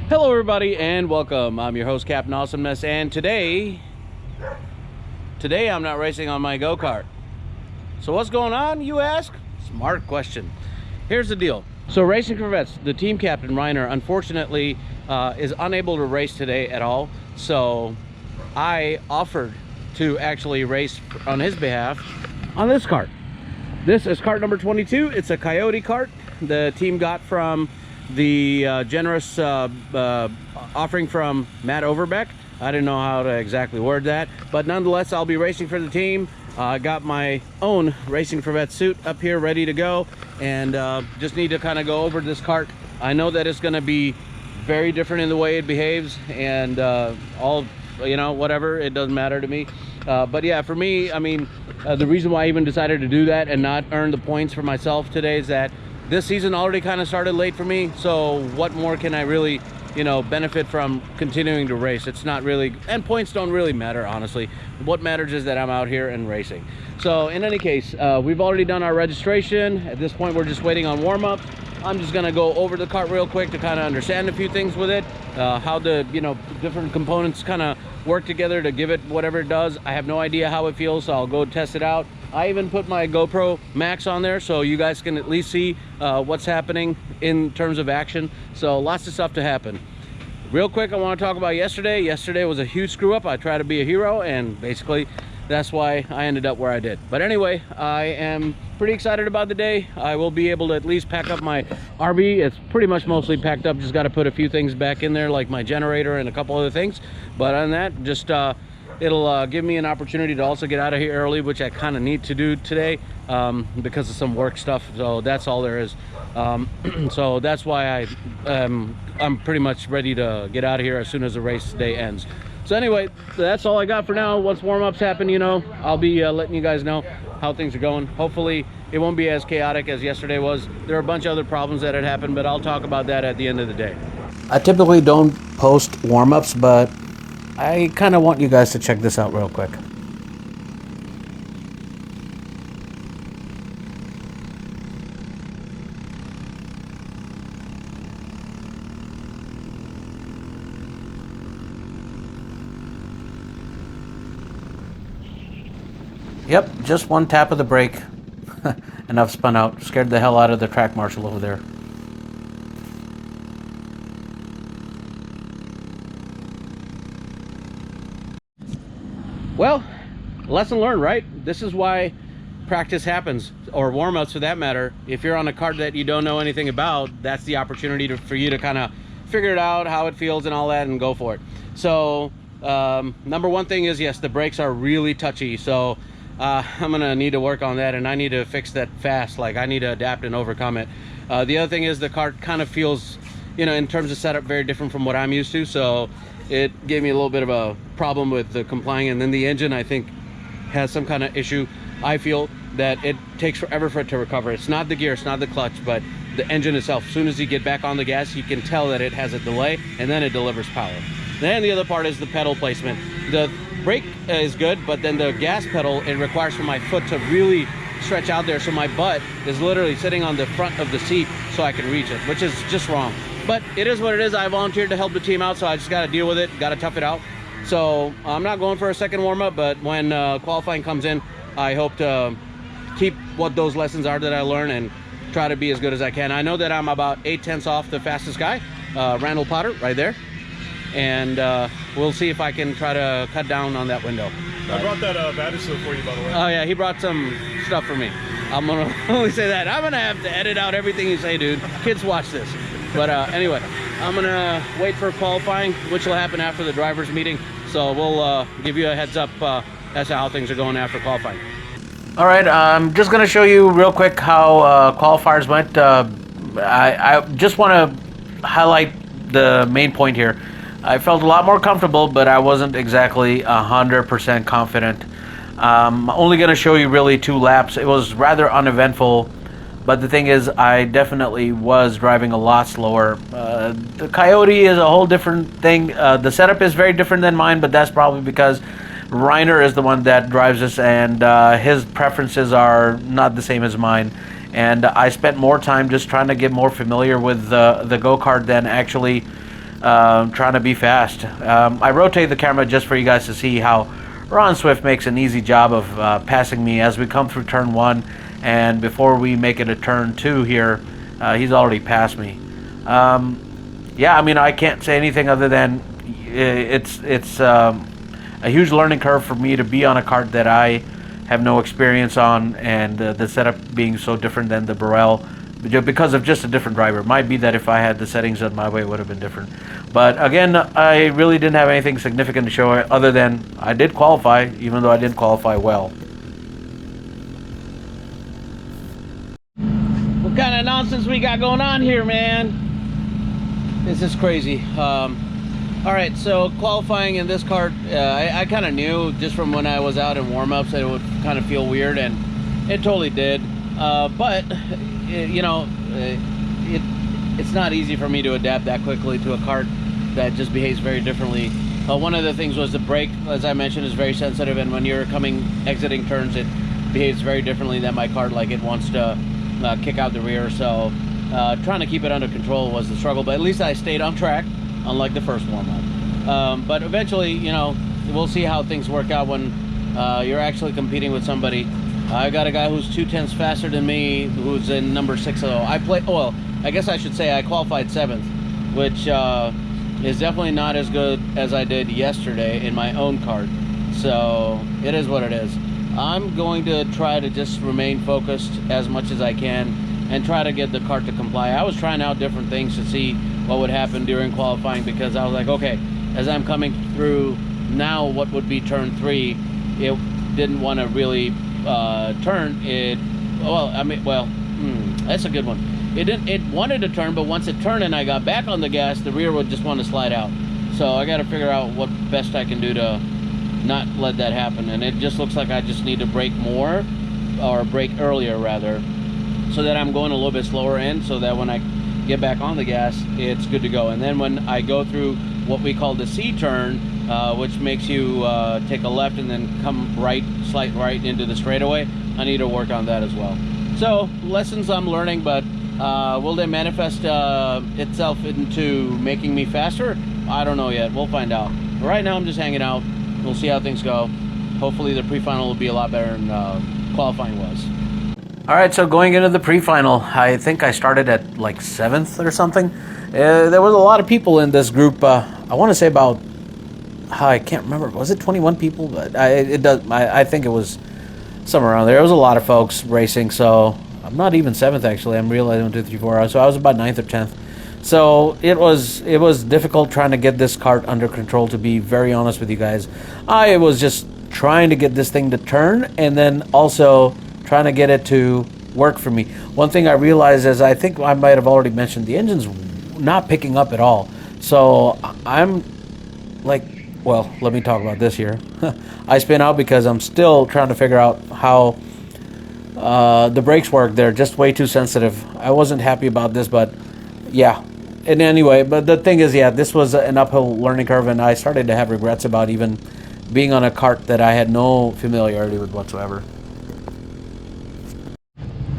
Hello everybody and welcome. I'm your host Captain Awesomeness, and today I'm not racing on my go-kart. So what's going on, you ask? Smart question. Here's the deal. So Racing Corvettes, the team captain Reiner, unfortunately is unable to race today at all. So I offered to actually race on his behalf on this kart. This is kart number 22. It's a Coyote kart the team got from the generous offering from Matt Overbeck. I didn't know how to exactly word that, but nonetheless I'll be racing for the team. I got my own Racing Corvette suit up here ready to go, and just need to kind of go over this kart. I know that it's going to be very different in the way it behaves, and all, you know, whatever, it doesn't matter to me. But yeah, for me, I mean, the reason why I even decided to do that and not earn the points for myself today is that this season already kind of started late for me. So what more can I really, you know, benefit from continuing to race? It's not really, and points don't really matter, honestly. What matters is that I'm out here and racing. So in any case, we've already done our registration. At this point, we're just waiting on warm-up. I'm just gonna go over the kart real quick to kind of understand a few things with it, how the, you know, different components kind of work together to give it whatever it does. I have no idea how it feels, so I'll go test it out. I even put my GoPro Max on there so you guys can at least see what's happening in terms of action. So lots of stuff to happen. Real quick, I want to talk about yesterday. Yesterday was a huge screw up. I tried to be a hero, and basically that's why I ended up where I did. But anyway, I am pretty excited about the day. I will be able to at least pack up my RV. It's pretty much mostly packed up. Just got to put a few things back in there, like my generator and a couple other things. But on that, just it'll give me an opportunity to also get out of here early, which I kind of need to do today because of some work stuff. So that's all there is. So that's why I'm pretty much ready to get out of here as soon as the race day ends. So anyway, that's all I got for now. Once warm-ups happen, you know, I'll be letting you guys know how things are going. Hopefully it won't be as chaotic as yesterday was. There are a bunch of other problems that had happened, but I'll talk about that at the end of the day. I typically don't post warm-ups, but I kind of want you guys to check this out real quick. Yep, just one tap of the brake and I've spun out. Scared the hell out of the track marshal over there. Well, lesson learned, right? This is why practice happens, or warm-ups for that matter. If you're on a kart that you don't know anything about, that's the opportunity for you to kind of figure it out, how it feels and all that, and go for it. So number one thing is, yes, the brakes are really touchy. So I'm gonna need to work on that, and I need to fix that fast. Like, I need to adapt and overcome it. The other thing is the kart kind of feels, you know, in terms of setup, very different from what I'm used to. So it gave me a little bit of a problem with the complying, and then the engine, I think, has some kind of issue. I feel that it takes forever for it to recover. It's not the gear, it's not the clutch, but the engine itself. As soon as you get back on the gas, you can tell that it has a delay, and then it delivers power. Then the other part is the pedal placement. The brake is good, but then the gas pedal, it requires for my foot to really stretch out there, so my butt is literally sitting on the front of the seat so I can reach it, which is just wrong. But it is what it is. I volunteered to help the team out, so I just got to deal with it, got to tough it out. So I'm not going for a second warm-up, but when qualifying comes in, I hope to keep what those lessons are that I learned and try to be as good as I can. I know that I'm about 8/10 off the fastest guy, Randall Potter, right there. And we'll see if I can try to cut down on that window. I brought that battery seal for you, by the way. Oh yeah, he brought some stuff for me. I'm gonna only say that. I'm gonna have to edit out everything you say, dude. Kids watch this. But anyway, I'm gonna wait for qualifying, which will happen after the drivers meeting. So we'll give you a heads up as to how things are going after qualifying. All right, I'm just gonna show you real quick how qualifiers went. I just want to highlight the main point here. I felt a lot more comfortable, but I wasn't exactly 100% confident. I'm only going to show you really 2 laps. It was rather uneventful, but the thing is, I definitely was driving a lot slower. The Coyote is a whole different thing. The setup is very different than mine, but that's probably because Reiner is the one that drives this, and his preferences are not the same as mine. And I spent more time just trying to get more familiar with the go-kart than actually trying to be fast. I rotate the camera just for you guys to see how Ron Swift makes an easy job of passing me as we come through turn 1, and before we make it to turn 2 here, he's already passed me. Yeah, I mean, I can't say anything other than it's a huge learning curve for me to be on a kart that I have no experience on, and the setup being so different than the Burrell because of just a different driver. It might be that if I had the settings on my way, it would have been different. But again, I really didn't have anything significant to show other than I did qualify, even though I didn't qualify well. What kind of nonsense we got going on here, man? This is crazy. All right, so qualifying in this kart, I kind of knew just from when I was out in warm-ups that it would kind of feel weird, and it totally did. But you know, it's not easy for me to adapt that quickly to a kart that just behaves very differently. One of the things was the brake, as I mentioned, is very sensitive, and when you're exiting turns, it behaves very differently than my kart. Like, it wants to kick out the rear. So trying to keep it under control was the struggle, but at least I stayed on track, unlike the first warm-up. But eventually, you know, we'll see how things work out when you're actually competing with somebody. I got a guy who's 2/10 faster than me, who's in number 6. So I guess I should say I qualified 7th, which is definitely not as good as I did yesterday in my own kart. So it is what it is. I'm going to try to just remain focused as much as I can and try to get the kart to comply. I was trying out different things to see what would happen during qualifying, because I was like, okay, as I'm coming through now what would be turn 3, it didn't want to really turn. That's a good one. It wanted to turn, but once it turned and I got back on the gas, the rear would just want to slide out. So I got to figure out what best I can do to not let that happen. And it just looks like I just need to brake more, or brake earlier rather, so that I'm going a little bit slower in, so that when I get back on the gas, it's good to go. And then when I go through what we call the C turn, which makes you take a left and then come right, slight right into the straightaway, I need to work on that as well. So lessons I'm learning, but will they manifest itself into making me faster? I don't know yet. We'll find out. But right now I'm just hanging out. We'll see how things go. Hopefully the pre-final will be a lot better than qualifying was. All right, so going into the pre-final, I think I started at like 7th or something. There was a lot of people in this group. I want to say about, I can't remember, was it 21 people? But I think it was somewhere around there. There was a lot of folks racing, so I'm not even 7th actually. I'm realizing 1, 2, 3, 4. So I was about 9th or 10th. So it was difficult trying to get this kart under control, to be very honest with you guys. I was just trying to get this thing to turn, and then also trying to get it to work for me. One thing I realized is, I think I might have already mentioned, the engine's not picking up at all. So I'm like, well, let me talk about this here. I spin out because I'm still trying to figure out how the brakes work. They're just way too sensitive. I wasn't happy about this, but yeah. And anyway, but the thing is, yeah, this was an uphill learning curve, and I started to have regrets about even being on a kart that I had no familiarity with whatsoever.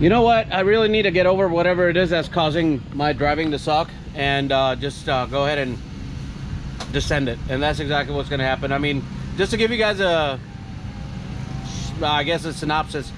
You know what? I really need to get over whatever it is that's causing my driving to suck, and just go ahead and descend it. And that's exactly what's going to happen. I mean, just to give you guys a synopsis,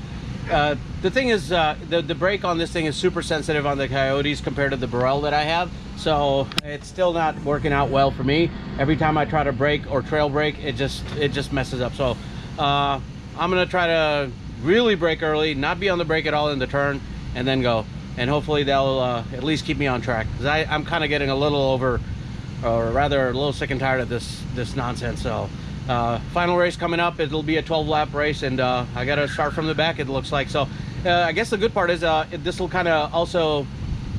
the thing is, the brake on this thing is super sensitive on the Coyotes compared to the Burrell that I have. So it's still not working out well for me. Every time I try to brake or trail brake, it just messes up. So I'm gonna try to really brake early, not be on the brake at all in the turn, and then go. And hopefully that'll at least keep me on track, because I'm kind of getting a little over, or rather a little sick and tired of this nonsense. So final race coming up. It'll be a 12-lap race, and I gotta start from the back, it looks like. So I guess the good part is this will kind of also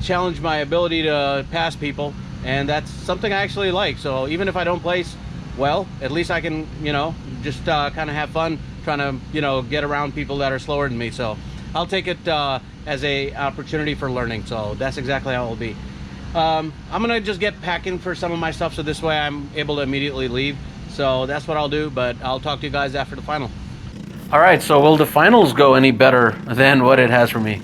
challenge my ability to pass people, and that's something I actually like. So even if I don't place well, at least I can, you know, just kind of have fun trying to, you know, get around people that are slower than me. So I'll take it as a opportunity for learning. So that's exactly how it will be. I'm gonna just get packing for some of my stuff, so this way I'm able to immediately leave. So that's what I'll do, but I'll talk to you guys after the final. All right, so will the finals go any better than what it has for me?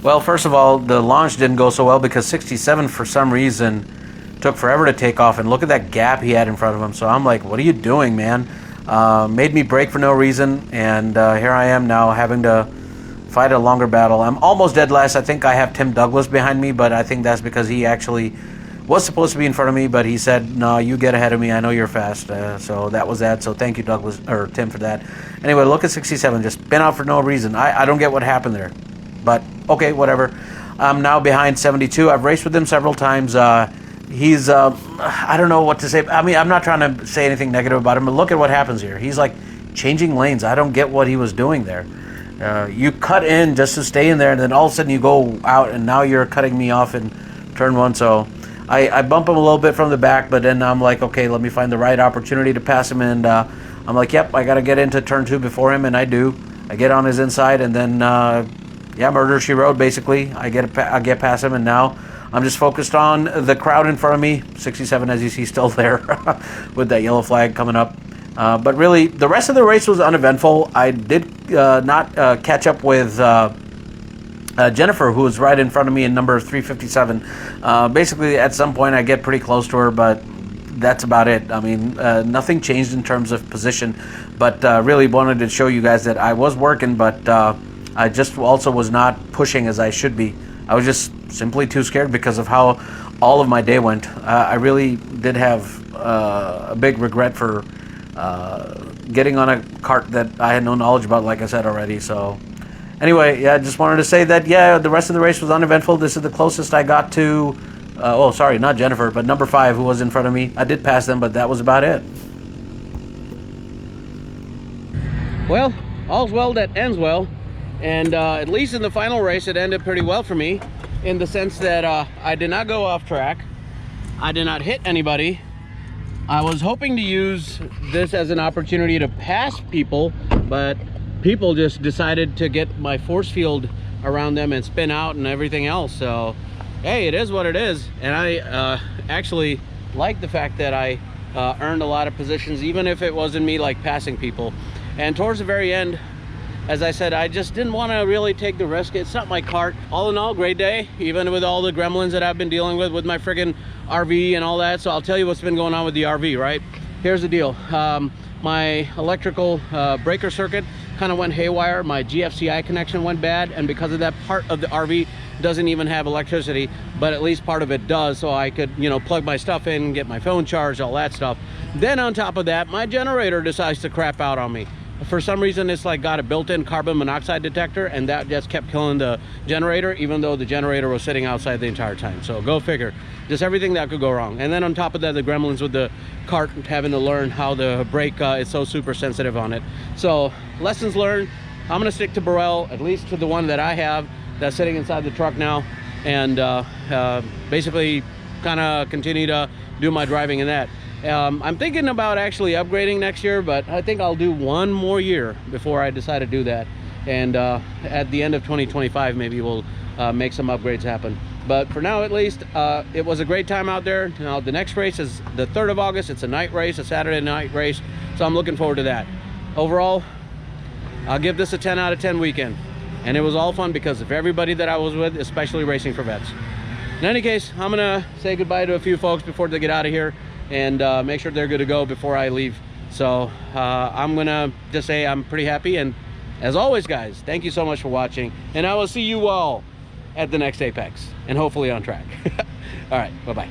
Well, first of all, the launch didn't go so well because 67 for some reason took forever to take off, and look at that gap he had in front of him. So I'm like, what are you doing, man? Made me brake for no reason, and here I am now having to fight a longer battle. I'm almost dead last. I think I have Tim Douglas behind me, but I think that's because he actually was supposed to be in front of me, but he said, no, you get ahead of me. I know you're fast. So that was that. So thank you, Douglas, or Tim, for that. Anyway, look at 67. Just spin out for no reason. I don't get what happened there. But, okay, whatever. I'm now behind 72. I've raced with him several times. He's, I don't know what to say. I mean, I'm not trying to say anything negative about him, but look at what happens here. He's like changing lanes. I don't get what he was doing there. You cut in just to stay in there, and then all of a sudden you go out, and now you're cutting me off in turn one. So I bump him a little bit from the back, but then I'm like, okay, let me find the right opportunity to pass him, and I'm like, yep, I got to get into turn two before him, and I do. I get on his inside, and then, yeah, murder she rode, basically. I get past him, and now I'm just focused on the crowd in front of me. 67, as you see, still there with that yellow flag coming up. But really, the rest of the race was uneventful. I did not catch up with Jennifer, who was right in front of me in number 357. Basically, at some point, I get pretty close to her, but that's about it. I mean, nothing changed in terms of position, but really wanted to show you guys that I was working, but I just also was not pushing as I should be. I was just simply too scared because of how all of my day went. I really did have a big regret for getting on a kart that I had no knowledge about, like I said already. So anyway, yeah, I just wanted to say that, yeah, the rest of the race was uneventful. This is the closest I got to, oh, sorry, not Jennifer, but number 5, who was in front of me. I did pass them, but that was about it. Well, all's well that ends well. And at least in the final race, it ended pretty well for me, in the sense that I did not go off track. I did not hit anybody. I was hoping to use this as an opportunity to pass people, but people just decided to get my force field around them and spin out and everything else. So, hey, it is what it is. And I actually like the fact that I earned a lot of positions, even if it wasn't me like passing people. And towards the very end, as I said, I just didn't want to really take the risk. It's not my kart. All in all, great day, even with all the gremlins that I've been dealing with my friggin' RV and all that. So I'll tell you what's been going on with the RV, right? Here's the deal. My electrical breaker circuit kind of went haywire. My GFCI connection went bad, and because of that, part of the RV doesn't even have electricity, but at least part of it does, so I could, you know, plug my stuff in, get my phone charged, all that stuff. Then on top of that, my generator decides to crap out on me. For some reason, it's like got a built-in carbon monoxide detector, and that just kept killing the generator, even though the generator was sitting outside the entire time. So go figure. Just everything that could go wrong. And then on top of that, the gremlins with the kart having to learn how the brake is so super sensitive on it. So lessons learned. I'm going to stick to Burrell, at least to the one that I have that's sitting inside the truck now, and basically kind of continue to do my driving in that. I'm thinking about actually upgrading next year, but I think I'll do one more year before I decide to do that. And at the end of 2025, maybe we'll make some upgrades happen. But for now, at least, it was a great time out there. Now, the next race is the 3rd of August. It's a night race, a Saturday night race. So I'm looking forward to that. Overall, I'll give this a 10 out of 10 weekend. And it was all fun because of everybody that I was with, especially Racing for Vets. In any case, I'm gonna say goodbye to a few folks before they get out of here, and make sure they're good to go before I leave. So I'm gonna just say I'm pretty happy, and as always, guys, thank you so much for watching, and I will see you all at the next Apex, and hopefully on track. All right, bye-bye.